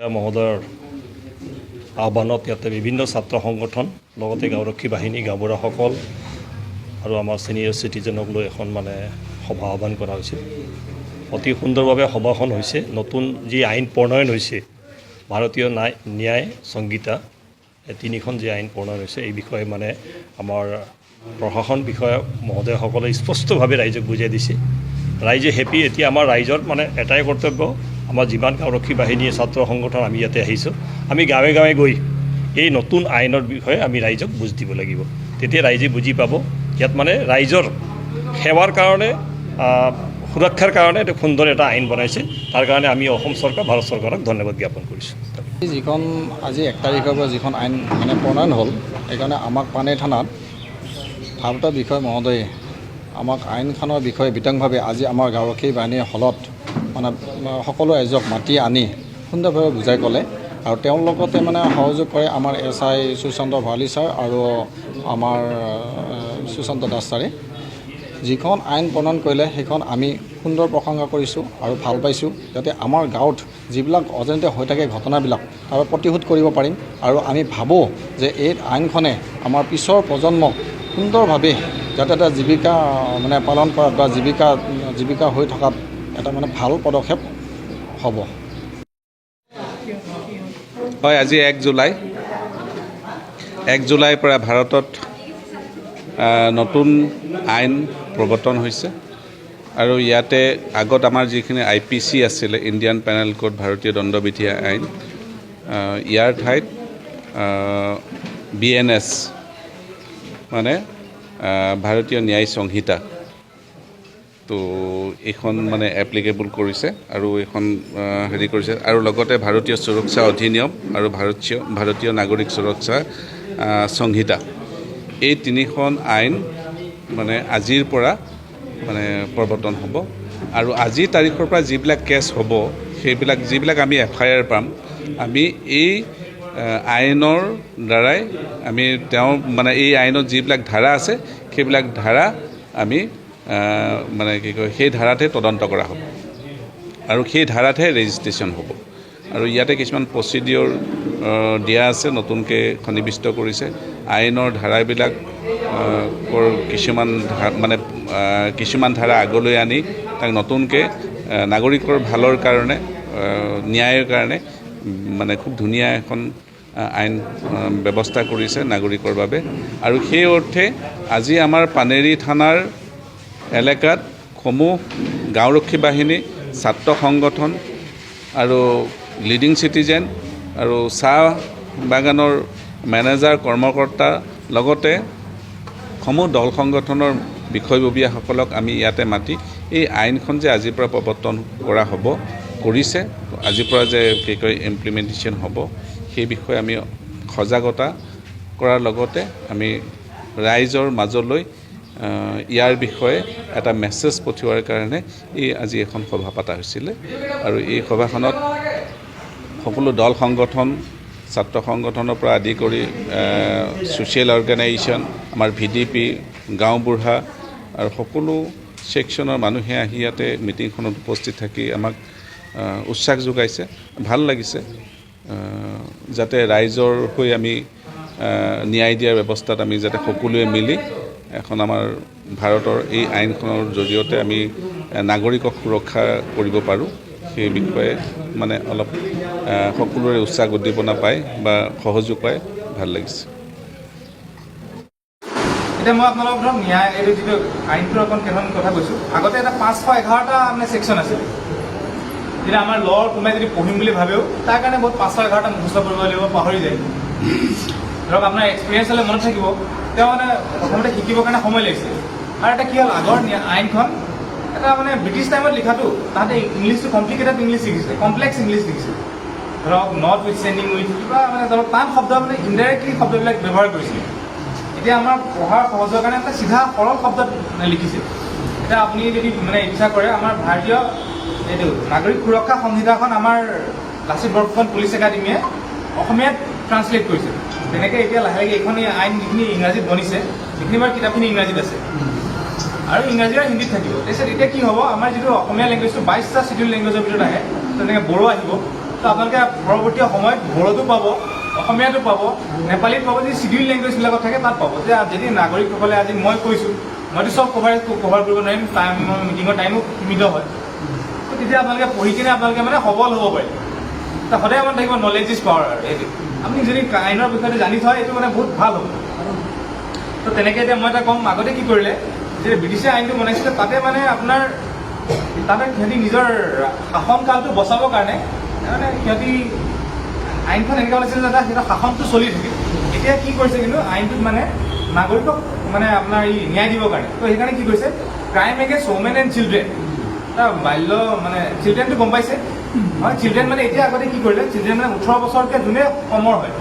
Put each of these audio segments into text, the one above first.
মহোদয়ৰ আহ্বানত ইয়াতে বিভিন্ন ছাত্ৰ সংগঠন লগতে গাঁওৰক্ষী বাহিনী গাঁওবুঢ়াসকল আৰু আমাৰ ছিনিয়ৰ চিটিজেনক লৈ এখন সভা আহ্বান কৰা হৈছিল। অতি সুন্দৰভাৱে সভাখন হৈছে। নতুন যি আইন প্ৰণয়ন হৈছে ভাৰতীয় ন্যায় সংহিতা তিনিখন যি আইন প্ৰণয়ন হৈছে এই বিষয়ে আমাৰ প্ৰশাসন বিষয়া মহোদয়সকলে স্পষ্টভাৱে ৰাইজক বুজাই দিছে। ৰাইজে হেপী। এতিয়া আমাৰ ৰাইজৰ এটাই কৰ্তব্য, আমাৰ যিমান গাঁওৰক্ষী বাহিনী ছাত্ৰ সংগঠন আমি ইয়াতে আহিছোঁ, আমি গাঁৱে গাঁৱে গৈ এই নতুন আইনৰ বিষয়ে আমি ৰাইজক বুজ দিব লাগিব। তেতিয়া ৰাইজে বুজি পাব ইয়াত ৰাইজৰ সেৱাৰ কাৰণে সুৰক্ষাৰ কাৰণে এটা সুন্দৰ এটা আইন বনাইছে। তাৰ কাৰণে আমি অসম চৰকাৰ ভাৰত চৰকাৰক ধন্যবাদ জ্ঞাপন কৰিছোঁ। যিখন আজি 1 তাৰিখৰ পৰা যিখন আইন প্ৰণয়ন হ'ল, সেইকাৰণে আমাক পানেই থানাত ভাৰতৰ বিষয় মহোদয়ে আমাক আইনখনৰ বিষয়ে বিতংভাৱে আজি আমাৰ গাঁওৰক্ষী বাহিনীৰ হলত সকলো ৰাইজক মাতি আনি সুন্দৰভাৱে বুজাই ক'লে। আৰু তেওঁৰ লগতে সহযোগ কৰে আমাৰ SI সুশান্ত ভৰালী ছাৰ আৰু আমাৰ সুশান্ত দাস ছাৰে। যিখন আইন প্ৰণয়ন কৰিলে সেইখন আমি সুন্দৰ প্ৰশংসা কৰিছোঁ আৰু ভাল পাইছোঁ, যাতে আমাৰ গাঁৱত যিবিলাক অজানিতে হৈ থাকে ঘটনাবিলাক তাৰ প্ৰতিশোধ কৰিব পাৰিম। আৰু আমি ভাবোঁ যে এই আইনখনে আমাৰ পিছৰ প্ৰজন্মক সুন্দৰভাৱে যাতে এটা জীৱিকা পালন কৰাত বা জীৱিকা হৈ থকাত এটা ভাল পদক্ষেপ হ'ব। হয়, আজি 1 জুলাইৰ পৰা ভাৰতত নতুন আইন প্ৰৱৰ্তন হৈছে। আৰু ইয়াতে আগত আমাৰ যিখিনি IPC আছিলে, ইণ্ডিয়ান পেনেল কোড, ভাৰতীয় দণ্ডবিধি আইন, ইয়াৰ ঠাইত BNS ভাৰতীয় ন্যায় সংহিতা তো এইখন এপ্লিকেবল কৰিছে আৰু এইখন কৰিছে। আৰু লগতে ভাৰতীয় সুৰক্ষা অধিনিয়ম আৰু ভাৰতীয় নাগৰিক সুৰক্ষা সংহিতা, এই তিনিখন আইন আজিৰ পৰা প্ৰৱৰ্তন হ'ব। আৰু আজিৰ তাৰিখৰ পৰা যিবিলাক কেছ হ'ব, সেইবিলাক যিবিলাক আমি FIR পাম, আমি এই আইনৰ দ্বাৰাই আমি এই আইনত যিবিলাক ধাৰা আছে সেইবিলাক ধাৰা আমি সেই ধাৰাতে তদন্ত কৰা হ'ব আৰু সেই ধাৰাতহে ৰেজিষ্ট্ৰেশ্যন হ'ব। আৰু ইয়াতে কিছুমান প্ৰচিডিঅ'ৰ দিয়া আছে, নতুনকৈ সন্নিৱিষ্ট কৰিছে। আইনৰ ধাৰাবিলাক কিছুমান ধাৰা আগলৈ আনি তাক নতুনকৈ নাগৰিকৰ ভালৰ কাৰণে, ন্যায়ৰ কাৰণে খুব ধুনীয়া এখন আইন ব্যৱস্থা কৰিছে নাগৰিকৰ বাবে। আৰু সেই অৰ্থে আজি আমাৰ পানেৰী থানাৰ এলেকাত সমূহ গাঁওৰক্ষী বাহিনী, ছাত্ৰ সংগঠন আৰু লিডিং চিটিজেন আৰু চাহ বাগানৰ মেনেজাৰ কৰ্মকৰ্তা লগতে সমূহ দল সংগঠনৰ বিষয়ববীয়াসকলক আমি ইয়াতে মাতি এই আইনখন যে আজিৰ পৰা প্ৰৱৰ্তন কৰা হ'ব, কৰিছে, আজিৰ পৰা যে ইমপ্লিমেণ্টেশ্যন হ'ব, সেই বিষয়ে আমি সজাগতা কৰাৰ লগতে আমি ৰাইজৰ মাজলৈ ইয়াৰ বিষয়ে এটা মেছেজ পঠিওৱাৰ কাৰণে আজি এখন সভা পতা হৈছিলে। আৰু এই সভাখনত সকলো দল সংগঠন, ছাত্ৰ সংগঠনৰ পৰা আদি কৰি ছ'চিয়েল অৰ্গেনাইজেশ্যন, আমাৰ VDP, গাঁওবুঢ়া আৰু সকলো ছেকশ্যনৰ মানুহে আহি ইয়াতে মিটিংখনত উপস্থিত থাকি আমাক উৎসাহ যোগাইছে। ভাল লাগিছে যাতে ৰাইজৰ হৈ আমি ন্যায় দিয়াৰ ব্যৱস্থাত আমি যাতে সকলোৱে মিলি এখন আমাৰ ভাৰতৰ এই আইনখনৰ জৰিয়তে আমি নাগৰিকক সুৰক্ষা কৰিব পাৰোঁ, সেই বিষয়ে অলপ সকলোৰে উৎসাহ উদ্দীপনা পায় বা সহযোগ পায়, ভাল লাগিছে। এতিয়া মই আপোনালোকক ন্যায় এইটো যিটো আইনটোৰ কেইখন কথা কৈছোঁ। আগতে এটা 511টা ছেকশ্যন আছিলে। যেতিয়া আমাৰ ল'ৰ কোনোবাই যদি পঢ়িম বুলি ভাবেও তাৰ কাৰণে বহুত 511টা মুখস্থ কৰিব লাগিব, পাহৰি যায়। ধৰক আপোনাৰ এক্সপিৰিয়েঞ্চ হ'লে মনত থাকিব, তেওঁ প্ৰথমতে শিকিবৰ কাৰণে সময় লাগিছিল। আৰু এটা কি হ'ল, আগৰ আইনখন এটা ব্ৰিটিছ টাইমত লিখাটো, তাহাঁতে ইংলিছটো কমপ্লিকেটেড ইংলিছ লিখিছে, কমপ্লেক্স ইংলিছ লিখিছে। ধৰক নট উইথ ষ্টেণ্ডিং উইথ কিবা ধৰক টান শব্দ ইনডাইৰেক্টলি শব্দবিলাক ব্যৱহাৰ কৰিছিলে। এতিয়া আমাৰ পঢ়াৰ সহজৰ কাৰণে এটা চিধা সৰল শব্দত লিখিছে। এতিয়া আপুনি যদি ইচ্ছা কৰে, আমাৰ ভাৰতীয় এইটো নাগৰিক সুৰক্ষা সংহিতাখন আমাৰ লাচিত বৰফুকন পুলিচ একাডেমীয়ে অসমীয়াত ট্ৰান্সলেট কৰিছে। তেনেকৈ এতিয়া লাহে লাহে এইখন আইন যিখিনি ইংৰাজীত বনিছে, সেইখিনি বাৰু কিতাপখিনি ইংৰাজীত আছে আৰু ইংৰাজী আৰু হিন্দীত থাকিব। তাৰপিছত এতিয়া কি হ'ব, আমাৰ যিটো অসমীয়া লেংগুৱেজটো 22টা চিডিউল লেংগুৱেজৰ ভিতৰত আহে, তেনেকৈ বড়ো আহিব, তো আপোনালোকে পৰৱৰ্তী সময়ত বড়োতো পাব, অসমীয়াটো পাব, নেপালীত পাব, যি চিডিউল লেংগুৱেজবিলাকত থাকে তাত পাব। যে যদি নাগৰিকসকলে আজি মই কৈছোঁ, মইতো চব কভাৰ কৰিব নোৱাৰিম, মিটিঙৰ টাইমো সীমিত হয়। তো তেতিয়া আপোনালোকে পঢ়ি কিনে আপোনালোকে মানে সবল হ'ব পাৰে। তো সদায় মনত থাকিব নলেজ ইজ পাৱাৰ আৰু এইটো। আপুনি যদি আইনৰ বিষয়টো জানি থয় এইটো মানে বহুত ভাল হ'ব। তো তেনেকৈ এতিয়া মই এটা ক'ম, আগতে কি কৰিলে যে ব্ৰিটিছে আইনটো বনাইছিলে তাতে মানে আপোনাৰ তাতে সিহঁতি নিজৰ শাসনকালটো বচাবৰ কাৰণে মানে সিহঁতি আইনখন এনেকুৱা বনাইছিলে যাতে সিহঁতৰ শাসনটো চলি থাকে। এতিয়া কি কৰিছে কিন্তু আইনটোত মানে নাগৰিকক মানে আপোনাৰ ই ন্যায় দিবৰ কাৰণে। তো সেইকাৰণে কি কৰিছে, crime against women and children, বাল্য মানে চিলড্ৰেনটো গম পাইছে হয়। চিলড্ৰেন মানে এতিয়া আগতে কি কৰিলে, চিলড্ৰেন মানে 18 বছৰতকৈ যোনে কমৰ হয়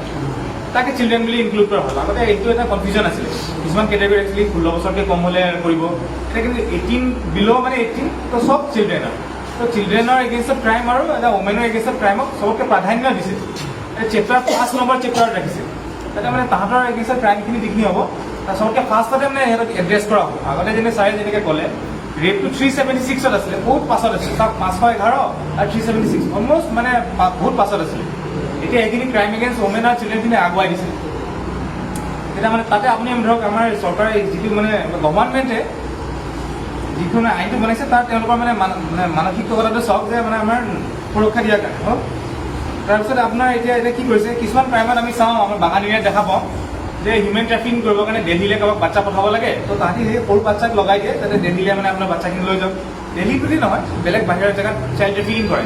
তাকে চিলড্ৰেন বুলি ইনক্লুড কৰা হ'ল। আগতে এইটো এটা কনফিউজন আছিলে, কিছুমান কেটেগৰী একচুৱেলি 16 বছৰতকৈ কম হ'লে কৰিব, এতিয়া কিন্তু 18 বিল' মানে 18, তো চব চিলড্ৰেন আৰু। তো চিলড্ৰেনৰ এগেইনষ্টত ক্ৰাইম আৰু এটা ওমেনৰ এগেইনষ্টত ক্ৰাইমক চবতকৈ প্ৰাধান্য দিছে। চেপ্টাৰ 5 নম্বৰ চেপ্টাৰত ৰাখিছে, তাতে মানে তাহাঁতৰ এগেইনষ্টত ক্ৰাইমখিনি যিখিনি হ'ব তাৰ চবতকৈ ফাৰ্ষ্টতে মানে সিহঁতক এড্ৰেছ কৰা হ'ব। আগতে যেনে ছাৰে যেনেকৈ ক'লে ৰেটটো 376ত আছিলে, বহুত পাছত আছিলে, তাক 511 আৰু 376 অলমষ্ট মানে বহুত পাছত আছিলে। এতিয়া এইখিনি ক্ৰাইম এগেইনষ্ট ওমেন আৰু চিলড্ৰেনখিনি আগুৱাই দিছে। এতিয়া মানে তাতে আপুনি ধৰক আমাৰ চৰকাৰে যিটো মানে গভৰ্ণমেণ্টে যিখন আইনটো বনাইছে তাৰ তেওঁলোকৰ মানে মানসিকতাটো চাওক যে মানে আমাৰ সুৰক্ষা দিয়াৰ কাৰণে হওক। তাৰপিছত আপোনাৰ এতিয়া কি কৰিছে, কিছুমান ক্ৰাইমত আমি চাওঁ আমাৰ বাগান এৰিয়াত দেখা পাওঁ যে হিউমেন ট্ৰেফিকিং কৰিবৰ কাৰণে দিল্লীলৈ কাৰোবাক বাচ্চা পঠাব লাগে, তো তাহাঁতি সেই সৰু বাচ্চাক লগাই দিয়ে যাতে দিল্লীলৈ মানে আপোনাৰ বাচ্চাখিনি লৈ যাওক। দিল্লী বুলি নহয়, বেলেগ বাহিৰৰ জেগাত চাইল্ড ট্ৰেফিকিং কৰে।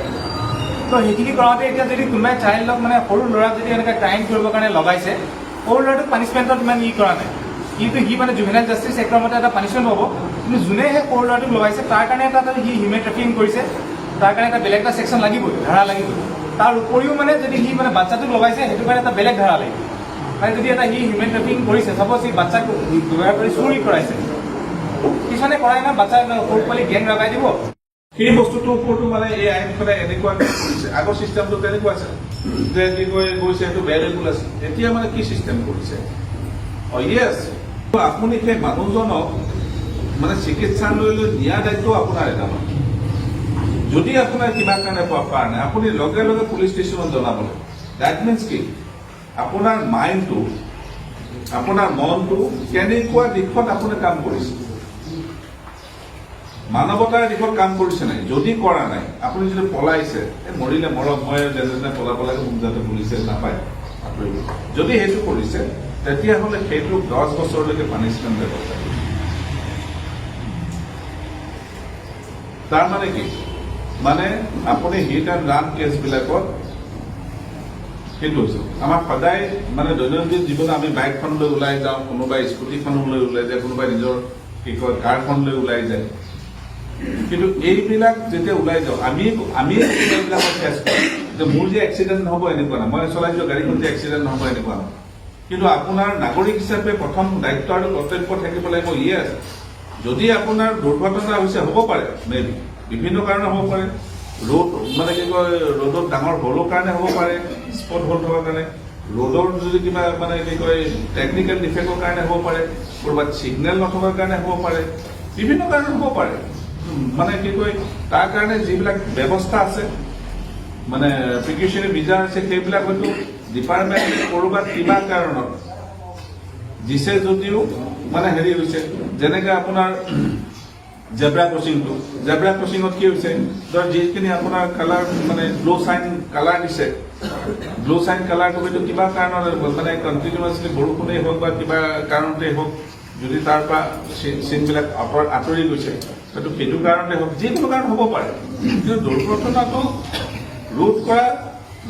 তো সেইখিনি কৰাওঁতে এতিয়া যদি কোনোবাই চাইল্ডক মানে সৰু ল'ৰাক যদি এনেকৈ ক্ৰাইম কৰিবৰ কাৰণে লগাইছে, সৰু ল'ৰাটোক পানিছমেণ্টত ইমান কৰা নাই, কিন্তু সি মানে জুভেনাইল জাষ্টিছ এক্টৰ মতে এটা পানিছমেণ্ট হ'ব। কিন্তু যোনে সেই সৰু ল'ৰাটোক লগাইছে তাৰ কাৰণে এটা সি হিউমেন ট্ৰেফিকিং কৰিছে, তাৰ কাৰণে এটা বেলেগ এটা ছেকশ্যন লাগিবই, ধাৰা লাগিবই। তাৰ উপৰিও মানে যদি সি মানে বাচ্চাটোক লগাইছে সেইটো কাৰণে এটা বেলেগ ধাৰা লাগিব। মানে যদি এটা সি হিউমেন ট্ৰেফিকিং কৰিছে, চাপ'জ সি বাচ্চাক ব্যৱহাৰ কৰি চুৰি কৰাইছে, কিছুমানে কৰাই না বাচ্চা সৰু পোৱালি গেং লগাই দিব। সেই বস্তুটোৰ ওপৰতো মানে এই আইনখনে এনেকুৱা কৰিছে। আগৰ চিষ্টেমটো তেনেকুৱা আছিল যে কি কয় কৈছে সেইটো বেলেগুল আছিল। এতিয়া মানে কি চিষ্টেম কৰিছে, য়েছ আপুনি সেই মানুহজনক মানে চিকিৎসালয়লৈ নিয়াৰ দায়িত্ব আপোনাৰ এটা মানে। যদি আপোনাৰ কিবা কাৰণে পৰা নাই আপুনি লগে লগে পুলিচ ষ্টেচনত জনাব লাগে। ডেট মিনছ কি আপোনাৰ মাইণ্ডটো, আপোনাৰ মনটো কেনেকুৱা দিশত আপুনি কাম কৰিছে, মানৱতাৰ দিশত কাম কৰিছে নাই। যদি কৰা নাই, আপুনি যদি পলাইছে, মৰিলে মৰক, মই যেনে পলাব লাগে মোক যাতে পুলিচে নাপায়, যদি সেইটো কৰিছে তেতিয়াহ'লে সেইটোক 10 বছৰলৈকে পানিছমেণ্ট ব্যৱস্থা কৰিব। তাৰ মানে কি, মানে আপুনি হিট এণ্ড ৰান কেছবিলাকত সেইটো হৈছে। আমাৰ সদায় মানে দৈনন্দিন জীৱনত আমি বাইকখন লৈ ওলাই যাওঁ, কোনোবাই স্কুটিখন লৈ ওলাই যায়, কোনোবাই নিজৰ কি কয় কাৰখন লৈ ওলাই যায়। কিন্তু এইবিলাক যেতিয়া ওলাই যাওঁ আমি এইবিলাকত ফেচ কৰোঁ যে মোৰ যে এক্সিডেণ্ট নহ'ব এনেকুৱা নহয়, মই চলাই যোৱা গাড়ীখন যে এক্সিডেণ্ট নহ'ব এনেকুৱা নহয়। কিন্তু আপোনাৰ নাগৰিক হিচাপে প্ৰথম দায়িত্ব আৰু কৰ্তব্য থাকিব লাগিব। য়েছ, যদি আপোনাৰ দুৰ্ঘটনা হৈছে, হ'ব পাৰে, মেবি বিভিন্ন কাৰণে হ'ব পাৰে, ৰোড মানে কি কয় ৰোডত ডাঙৰ হ'লৰ কাৰণে হ'ব পাৰে, স্পট হ'ল থকাৰ কাৰণে, ৰোডৰ যদি কিবা মানে কি কয় টেকনিকেল ডিফেক্টৰ কাৰণে হ'ব পাৰে, ক'ৰবাত ছিগনেল নথকাৰ কাৰণে হ'ব পাৰে, বিভিন্ন কাৰণে হ'ব পাৰে। মানে কি কয় তাৰ কাৰণে যিবিলাক ব্যৱস্থা আছে মানে প্ৰিকশ্যনেৰী মেজাৰ আছে, সেইবিলাক হয়তো ডিপাৰ্টমেণ্টে ক'ৰবাত কিবা কাৰণত দিছে যদিও মানে হেৰি হৈছে। যেনেকৈ আপোনাৰ জেব্ৰা ক্ৰচিঙত কি হৈছে, ধৰ যিখিনি আপোনাৰ কালাৰ মানে ব্লু চাইন কালাৰ দিছে, ব্লু চাইন কালাৰটো হয়তো কিবা কাৰণত মানে কণ্টিনিউৱাছলি বৰষুণেই হওক বা কিবা কাৰণতেই হওক, যদি তাৰ পৰা চিনবিলাক আঁতৰি গৈছে, হয়তো সেইটো কাৰণতে হওক, যিকোনো কাৰণ হ'ব পাৰে। কিন্তু দুৰ্ঘটনাটো ৰোধ কৰা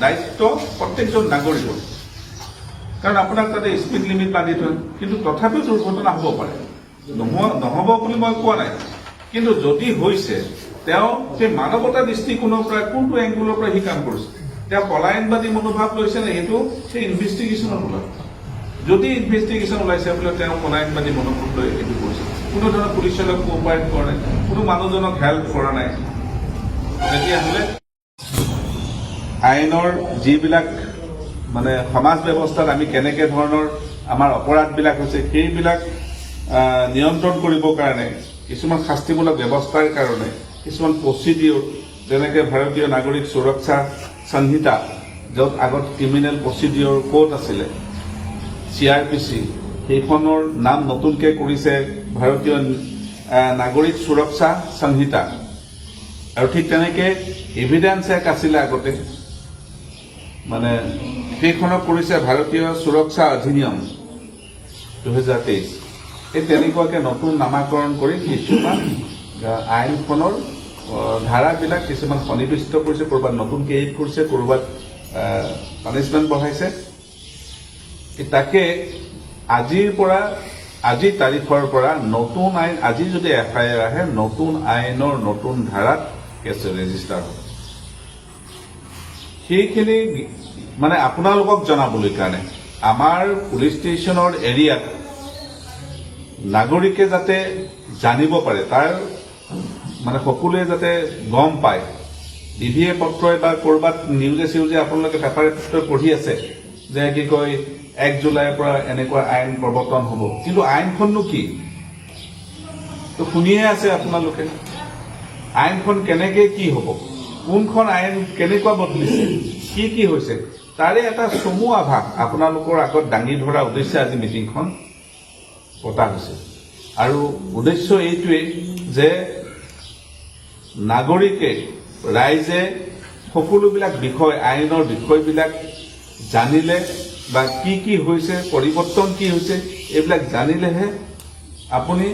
দায়িত্ব প্ৰত্যেকজন নাগৰিকৰ, কাৰণ আপোনাক তাতে স্পীড লিমিট বান্ধি থয়। কিন্তু তথাপিও দুৰ্ঘটনা হ'ব পাৰে, নহ'ব বুলি মই কোৱা নাই। কিন্তু যদি হৈছে, তেওঁ সেই মানৱতা দৃষ্টিকোণৰ পৰা কোনটো এংগুলৰ পৰা সি কাম কৰিছে, তেওঁ পলায়নবাদী মনোভাৱ লৈছে নে, সেইটো সেই ইনভেষ্টিগেশ্যনত ওলাব। যদি ইনভেষ্টিগেশ্যন ওলাইছে বোলে তেওঁ পলায়নবাদী মনোভাৱ লৈ এইটো কৰিছে, কোনো ধৰণৰ পুলিচৰ লগত কোঅপাৰেট কৰা নাই, কোনো মানুহজনক হেল্প কৰা নাই, তেতিয়াহ'লে আইনৰ যিবিলাক মানে সমাজ ব্যৱস্থাত আমি কেনেকৈ ধৰণৰ আমাৰ অপৰাধবিলাক হৈছে সেইবিলাক নিয়ন্ত্ৰণ কৰিবৰ কাৰণে কিছুমান শাস্তিমূলক ব্যৱস্থাৰ কাৰণে কিছুমান প্ৰচিডিউৰ, যেনেকৈ ভাৰতীয় নাগৰিক সুৰক্ষা সংহিতা য'ত আগত ক্ৰিমিনেল প্ৰচিডিঅ'ৰ কোড আছিলে CRPC সেইখনৰ নাম নতুনকৈ কৰিছে ভাৰতীয় নাগৰিক সুৰক্ষা সংহিতা আৰু ঠিক তেনেকৈ এভিডেন্স এক্ট আছিলে আগতে মানে সেইখনক কৰিছে ভাৰতীয় সুৰক্ষা অধিনিয়ম 2023 এই তেনেকুৱাকৈ নতুন নামাকৰণ কৰি কিছুমান আইনখনৰ ধাৰাবিলাক কিছুমান সন্নিৱিষ্ট কৰিছে ক'ৰবাত নতুনকৈ এড কৰিছে ক'ৰবাত পানিছমেণ্ট বঢ়াইছে তাকে আজিৰ তাৰিখৰ পৰা নতুন আইন আজি যদি FIR আহে নতুন আইনৰ নতুন ধাৰাত কেছ ৰেজিষ্টাৰ হ'ব সেইখিনি মানে আপোনালোকক জনাবলৈ কাৰণে আমাৰ পুলিচ ষ্টেচনৰ এৰিয়াত নাগৰিকে যাতে জানিব পাৰে তাৰ মানে সকলোৱে যাতে গম পায় DVA পত্ৰই বা ক'ৰবাত নিউজে চিউজে আপোনালোকে পেপাৰে পত্ৰই পঢ়ি আছে যে কি কয় 1 জুলাইৰ পৰা এনেকুৱা আইন প্ৰৱৰ্তন হ'ব কিন্তু আইনখননো কি তো শুনিয়ে আছে আপোনালোকে আইনখন কেনেকৈ কি হ'ব কোনখন আইন কেনেকুৱা বদলিছে কি হৈছে তাৰে এটা চমু আভাস আপোনালোকৰ আগত দাঙি ধৰা উদ্দেশ্যে আজি মিটিংখন পতা হৈছে আৰু উদ্দেশ্য এইটোৱেই যে নাগৰিকে ৰাইজে সকলোবিলাক বিষয় আইনৰ বিষয়বিলাক জানিলে বা কি হৈছে পৰিৱৰ্তন কি হৈছে এইবিলাক জানিলেহে আপুনি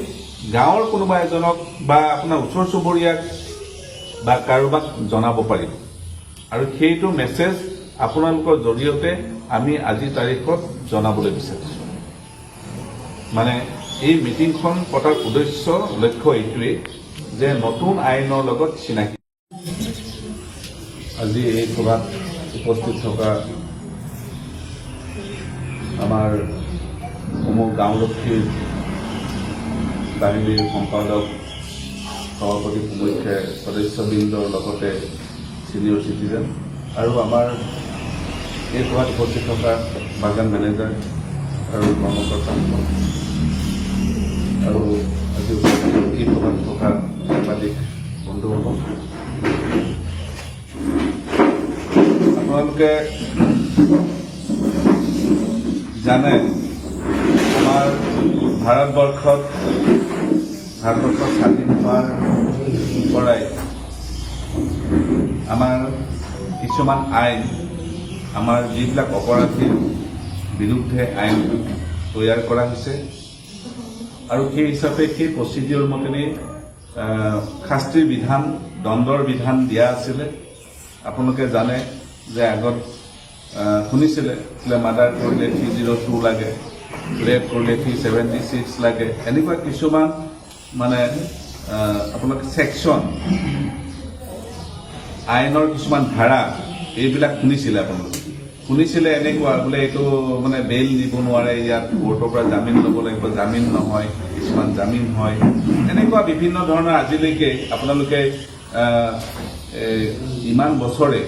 গাঁৱৰ কোনোবা এজনক বা আপোনাৰ ওচৰ চুবুৰীয়াক বা কাৰোবাক জনাব পাৰিব আৰু সেইটো মেছেজ আপোনালোকৰ জৰিয়তে আমি আজিৰ তাৰিখত জনাবলৈ বিচাৰিছোঁ মানে এই মিটিংখন পতাৰ উদ্দেশ্য লক্ষ্য এইটোৱেই যে নতুন আইনৰ লগত চিনাকি আজি এই সভাত উপস্থিত থকা আমাৰ সমূহ গাঁওৰক্ষী বাহিনীৰ সম্পাদক সভাপতি মুখ্য সদস্যবৃন্দৰ লগতে ছিনিয়ৰ চিটিজেন আৰু আমাৰ এই সভাত উপস্থিত থকা বাগান মেনেজাৰ আৰু কৰ্মকৰ্তাসকল আৰু আজি এই সভাত থকা সাংবাদিক বন্ধুসকল আপোনালোকে জানে আমাৰ ভাৰতবৰ্ষত স্বাধীন হোৱাৰ পৰাই আমাৰ কিছুমান আইন আমাৰ যিবিলাক অপৰাধীৰ বিৰুদ্ধে আইন তৈয়াৰ কৰা হৈছে আৰু সেই হিচাপে সেই প্ৰচিডিঅ'ৰ মতেদি শাস্তিৰ বিধান দণ্ডৰ বিধান দিয়া আছিলে আপোনালোকে জানে যে আগত শুনিছিলে মাৰ্ডাৰ কৰিলে 302 লাগে ৰেপ কৰিলে 376 লাগে এনেকুৱা কিছুমান মানে আপোনালোকে ছেকশ্যন আইনৰ কিছুমান ধাৰা এইবিলাক শুনিছিলে আপোনালোকে শুনিছিলে এনেকুৱা বোলে এইটো মানে বেইল দিব নোৱাৰে ইয়াত কোৰ্টৰ পৰা জামিন ল'ব লাগিব জামিন নহয় কিছুমান জামিন হয় এনেকুৱা বিভিন্ন ধৰণৰ আজিলৈকে আপোনালোকে ইমান বছৰে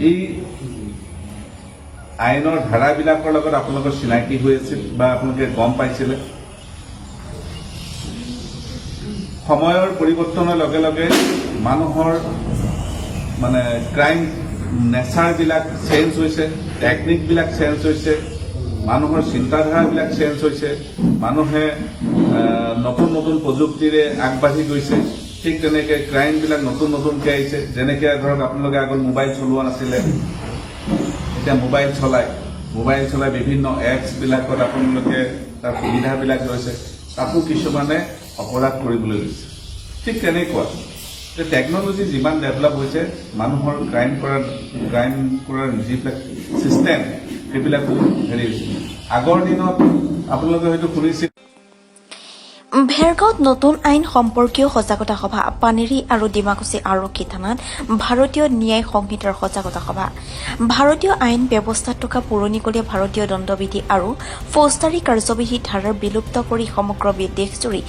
এই আইনৰ ধাৰাবিলাকৰ লগত আপোনালোকৰ চিনাকি হৈ আছিল বা আপোনালোকে গম পাইছিলে সময়ৰ পৰিৱৰ্তনৰ লগে লগে মানুহৰ মানে ক্ৰাইম নেচাৰবিলাক চেঞ্জ হৈছে টেকনিকবিলাক চেঞ্জ হৈছে মানুহৰ চিন্তাধাৰাবিলাক চেঞ্জ হৈছে মানুহে নতুন নতুন প্ৰযুক্তিৰে আগবাঢ়ি গৈছে ঠিক তেনেকৈ ক্ৰাইমবিলাক নতুনকৈ আহিছে যেনেকৈ ধৰক আপোনালোকে আগত মোবাইল চলোৱা নাছিলে এতিয়া মোবাইল চলাই বিভিন্ন এপছবিলাকত আপোনালোকে তাৰ সুবিধাবিলাক লৈছে তাতো কিছুমানে অপৰাধ কৰিবলৈ লৈছে ঠিক তেনেকুৱা যে টেকনলজি যিমান ডেভেলপ হৈছে মানুহৰ ক্ৰাইম কৰাৰ যিবিলাক ছিষ্টেম সেইবিলাকো হেৰি হৈছে আগৰ দিনত আপোনালোকে হয়তো শুনিছিল ভেৰগাঁৱত নতুন আইন সম্পৰ্কীয় সজাগতা সভা পানেৰী আৰু ডিমাকুছী আৰক্ষী থানাত ভাৰতীয় ন্যায় সংহিতাৰ সজাগতা সভা ভাৰতীয় আইন ব্যৱস্থাত থকা পুৰণিকলীয়া ভাৰতীয় দণ্ডবিধি আৰু ফৌজদাৰী কাৰ্যবিধি ধাৰাৰ বিলুপ্ত কৰি সমগ্ৰ দেশজুৰি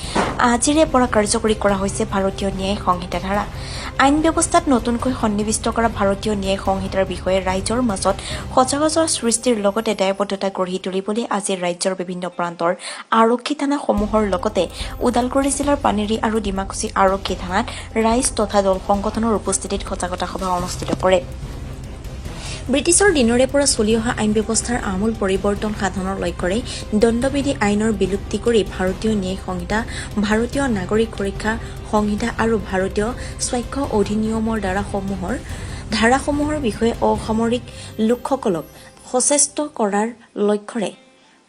আজিৰে পৰা কাৰ্যকৰী কৰা হৈছে ভাৰতীয় ন্যায় সংহিতা ধাৰা আইন ব্যৱস্থাত নতুনকৈ সন্নিৱিষ্ট কৰা ভাৰতীয় ন্যায় সংহিতাৰ বিষয়ে ৰাইজৰ মাজত সজাগতা সৃষ্টিৰ লগতে দায়বদ্ধতা গঢ়ি তুলিবলৈ আজি ৰাজ্যৰ বিভিন্ন প্ৰান্তৰ আৰক্ষী থানাসমূহৰ লগতে ওদালগুৰি জিলাৰ পানেৰী আৰু ডিমাকুছী আৰক্ষী থানাত ৰাইজ তথা দল সংগঠনৰ উপস্থিতিত সজাগতা সভা অনুষ্ঠিত কৰে ব্ৰিটিছৰ দিনৰে পৰা চলি অহা আইন ব্যৱস্থাৰ আমূল পৰিৱৰ্তন সাধনৰ লক্ষ্যৰে দণ্ডবিধি আইনৰ বিলুপ্তি কৰি ভাৰতীয় ন্যায়িক সংহিতা, ভাৰতীয় নাগৰিক সুৰক্ষা সংহিতা আৰু ভাৰতীয় স্বাক্ষৰ অধিনিয়মৰ ধাৰাসমূহৰ বিষয়ে অসামৰিক লোকসকলক সচেষ্ট কৰাৰ লক্ষ্যৰে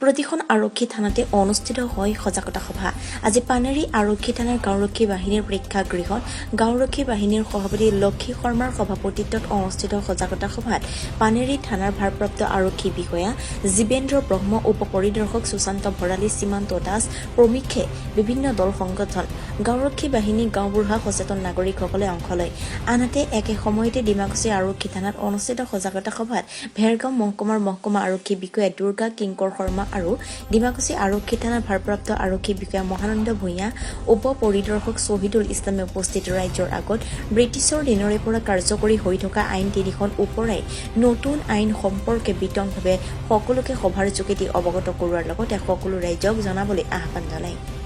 প্ৰতিখন আৰক্ষী থানাতে অনুষ্ঠিত হয় সজাগতা সভা। আজি পানেৰী আৰক্ষী থানাৰ গাঁওৰক্ষী বাহিনীৰ প্ৰেক্ষাগৃহত গাঁওৰক্ষী বাহিনীৰ সভাপতি লক্ষী শৰ্মাৰ সভাপতিত্বত অনুষ্ঠিত সজাগতা সভাত পানেৰী থানাৰ ভাৰপ্ৰাপ্ত আৰক্ষী বিষয়া জীৱেন্দ্ৰ ব্ৰহ্ম, উপ পৰিদৰ্শক সুশান্ত ভৰালী, সীমান্ত দাস প্ৰমুখ্যে বিভিন্ন দল সংগঠন, গাঁওৰক্ষী বাহিনী, গাঁওবুঢ়া, সচেতন নাগৰিকসকলে অংশ লয়। আনহাতে একে সময়তে ডিমাকুছী আৰক্ষী থানাত অনুষ্ঠিত সজাগতা সভাত ভেৰগাঁও মহকুমাৰ মহকুমা আৰক্ষী বিষয়া দুৰ্গা কিংকৰ শৰ্মা আৰু ডিমাকুছী আৰক্ষী থানাৰ ভাৰপ্ৰাপ্ত আৰক্ষী বিষয়া মহানন্দ ভূঞা, উপ পৰিদৰ্শক শ্বহীদুল ইছলামে উপস্থিত ৰাজ্যৰ আগত ব্ৰিটিছৰ দিনৰে পৰা কাৰ্যকৰী হৈ থকা আইন ৩খন ওপৰাই নতুন আইন সম্পৰ্কে বিতংভাৱে সকলোকে সভাৰ যোগেদি অৱগত কৰোৱাৰ লগতে সকলো ৰাইজক জনাবলৈ আহ্বান জনায়।